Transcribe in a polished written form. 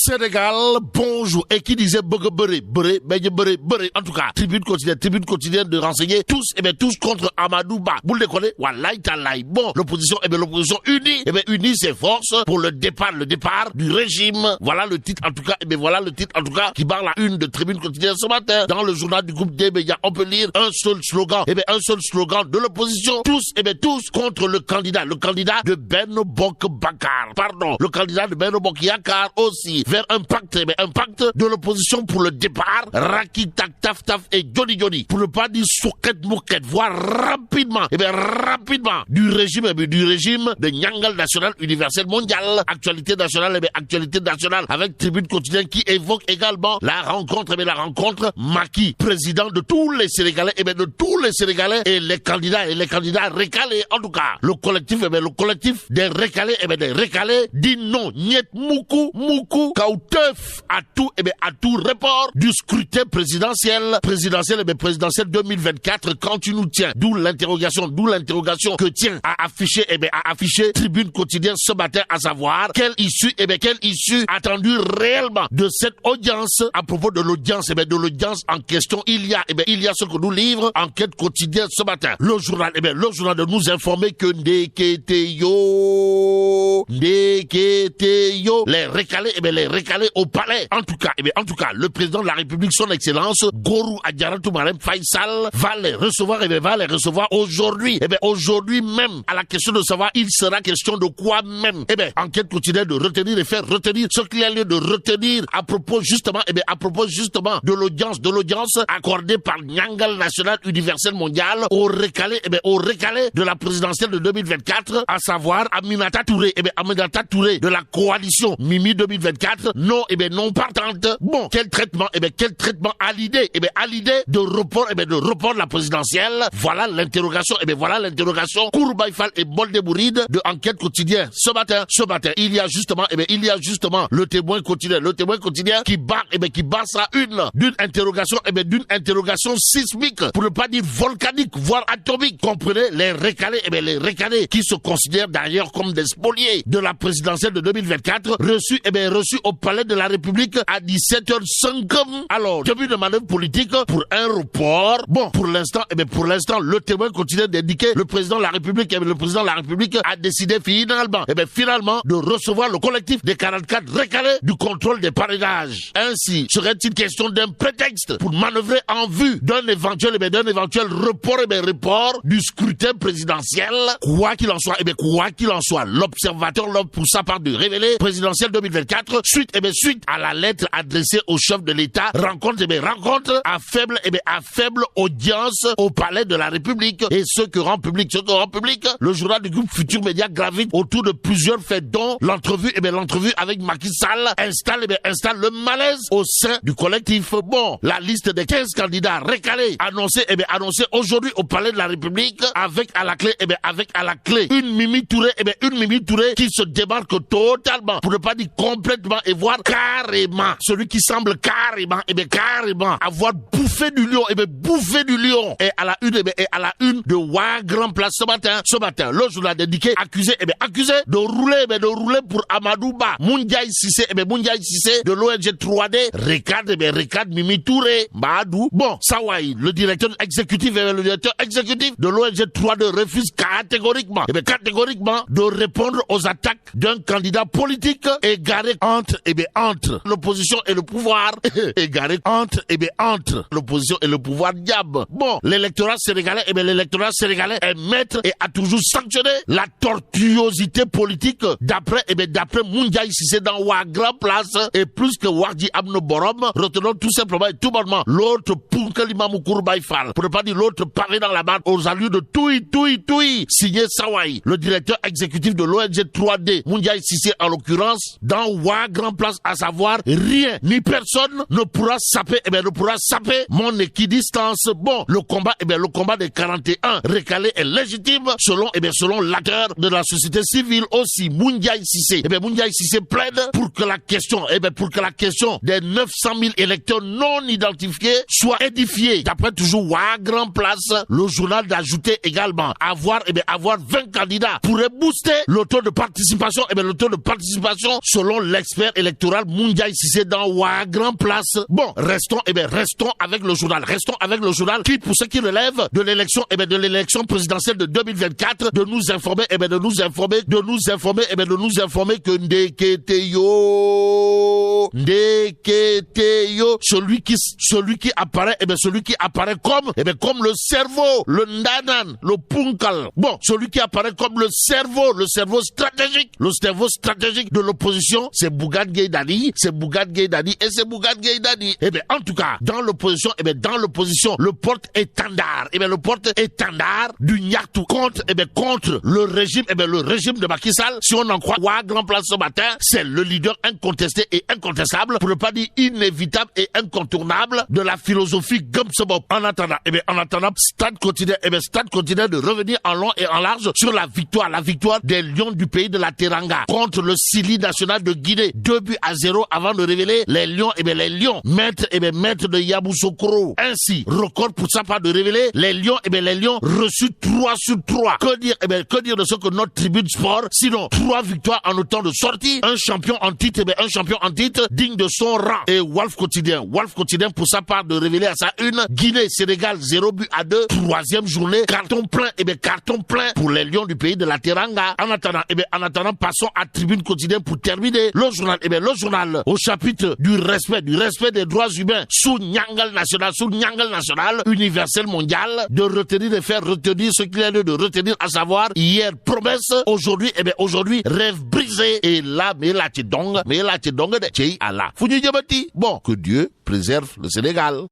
Sénégal, bonjour. Et qui disait en tout cas, tribune quotidienne de renseigner tous, tous contre Amadou Ba. Vous le déconnez? Wallahi talaï. Bon, l'opposition, l'opposition unie, unie ses forces pour le départ du régime. Voilà le titre, en tout cas, voilà le titre, en tout cas, qui barre la une de tribune quotidienne ce matin. Dans le journal du groupe des médias, on peut lire un seul slogan, un seul slogan de l'opposition. Tous, tous contre le candidat de Benno Bokk Yakaar. Pardon, le candidat de Benno Bokk Yakaar aussi, vers un pacte de l'opposition pour le départ, Raki Tak Taf Taf et Johnny Johnny, pour ne pas dire Souket Mouket, voire rapidement, du régime de Nyangal National Universel Mondial, actualité nationale, avec tribune quotidienne qui évoque également la rencontre Macky, président de tous les Sénégalais, et les candidats récalés, en tout cas, le collectif des récalés, dit non, niet moukou, kauteuf, à tout report du scrutin présidentiel 2024 quand tu nous tiens. D'où l'interrogation que tient à afficher tribune quotidienne ce matin, à savoir quelle issue attendue réellement de cette audience. À propos de l'audience, en question, il y a ce que nous livre enquête quotidienne ce matin. Le journal de nous informer que les récalés au palais. En tout cas, le président de la République, son excellence, Gorou Adjaratou Marème Faye Sall, va les recevoir aujourd'hui. Aujourd'hui même, à la question de savoir, il sera question de quoi même. Enquête quotidienne de retenir et faire retenir ce qu'il y a lieu de retenir à propos justement de l'audience accordée par Nyangal National Universel Mondial au récalé de la présidentielle de 2024, à savoir Aminata Touré de la coalition Mimi 2024, non partante. Bon, quel traitement à l'idée de report de la présidentielle. Voilà l'interrogation Kourbaïfal et Boldebouride de enquête quotidienne ce matin. Il y a justement le témoin quotidien qui barre sa une d'une interrogation sismique, pour ne pas dire volcanique, voire atomique. Comprenez, les récalés qui se considèrent d'ailleurs comme des spoliés de la présidentielle de 2024, reçus au palais de la République à 17h05. Alors, début de manœuvre politique pour un report. Bon, pour l'instant, le témoin continue d'indiquer le président de la République a décidé finalement de recevoir le collectif des 44 récalés du contrôle des parrainages. Ainsi, serait-il question d'un prétexte pour manœuvrer en vue d'un éventuel report du scrutin présidentiel. Quoi qu'il en soit, l'observateur l'a pour sa part de révéler présidentielle 2024 suite à la lettre adressée au chef de l'État, rencontre à faible audience au palais de la République. Et ce que rend public, le journal du groupe Futur Média gravite autour de plusieurs faits, dont l'entrevue avec Macky Sall installe le malaise au sein du collectif. Bon, la liste des 15 candidats récalés annoncés aujourd'hui au palais de la République, avec à la clé une Mimi Touré qui se démarque totalement, pour ne pas dire complètement, et voire carrément, celui qui semble carrément avoir bouffé du lion, et à la une de Wa Grand Place ce matin, le journal indiqué accusé de rouler pour Amadou Ba, Moundiaï Cissé de l'ONG 3D, Ricard Mimi Touré, Badou. Bon, Sawaï, le directeur exécutif de l'ONG 3D refuse catégoriquement de répondre aux attaques d'un candidat politique égaré entre l'opposition et le pouvoir. Entre l'opposition et le pouvoir, diable. Bon, l'électorat sénégalais est maître et a toujours sanctionné la tortuosité politique d'après Moundiaï Cissé dans Wa Grand Place, et plus que Wardi Abno Borom, retenons tout simplement et tout bonnement l'autre Punkalima Kourbaïfal, pour ne pas dire l'autre paré dans la barre aux allures de Toui, signé Sawaï, le directeur exécutif de l'ONG 3D, Moundiaï Cissé en l'occurrence, dans Wa Grand Place, à savoir rien ni personne ne pourra saper mon équidistance. Bon, le combat des 41 récalés est légitime selon l'acteur de la société civile aussi, Moundiaï Cissé. Moundiaï Cissé plaide pour que la question des 900 000 électeurs non identifiés soit édifiée. D'après toujours Wa Grand Place, le journal d'ajouter également avoir 20 candidats pourrait booster le taux de participation, selon l'expert électoral Moundiaï Cissé dans Ouagram Place. Bon, restons avec le journal. Restons avec le journal qui, pour ce qui relève de l'élection, de l'élection présidentielle de 2024, de nous informer que Ndeketeyo, celui qui apparaît comme le cerveau, le ndanan, le punkal. Bon, celui qui apparaît comme le cerveau stratégique de l'opposition, c'est Bougane Gueye Dany, et c'est Bougane Gueye Dany. En tout cas, dans l'opposition, le porte-étendard, du Nyartou contre le régime, de Macky Sall, si on en croit Ouagram Place ce matin, c'est le leader incontesté et incontestable, pour ne pas dire inévitable et incontournable de la philosophie Gumsebob. En attendant, Stade continue de revenir en long et en large sur la victoire des Lions du pays de la Teranga contre le Sili national de Guinée, 2-0 avant de révéler les Lions, maîtres de Yamoussoukro. Ainsi, record pour sa part de révéler les Lions, reçus 3 sur 3. Que dire de ce que notre tribune sport, sinon 3 victoires en autant de sorties, un champion en titre, digne de son rang. Et Wolf Quotidien pour sa part de révéler à sa une, Guinée-Sénégal 0-2, 3e journée, carton plein pour les Lions du pays de la Teranga. En attendant, passons à Tribune Quotidien pour terminer. Le journal au chapitre du respect des droits humains sous Nyangal national, universel mondial, de faire retenir ce qu'il y a lieu de retenir, à savoir hier promesse, aujourd'hui rêve brisé, et là mais là tu dong de Tchei Allah. Bon, que Dieu préserve le Sénégal.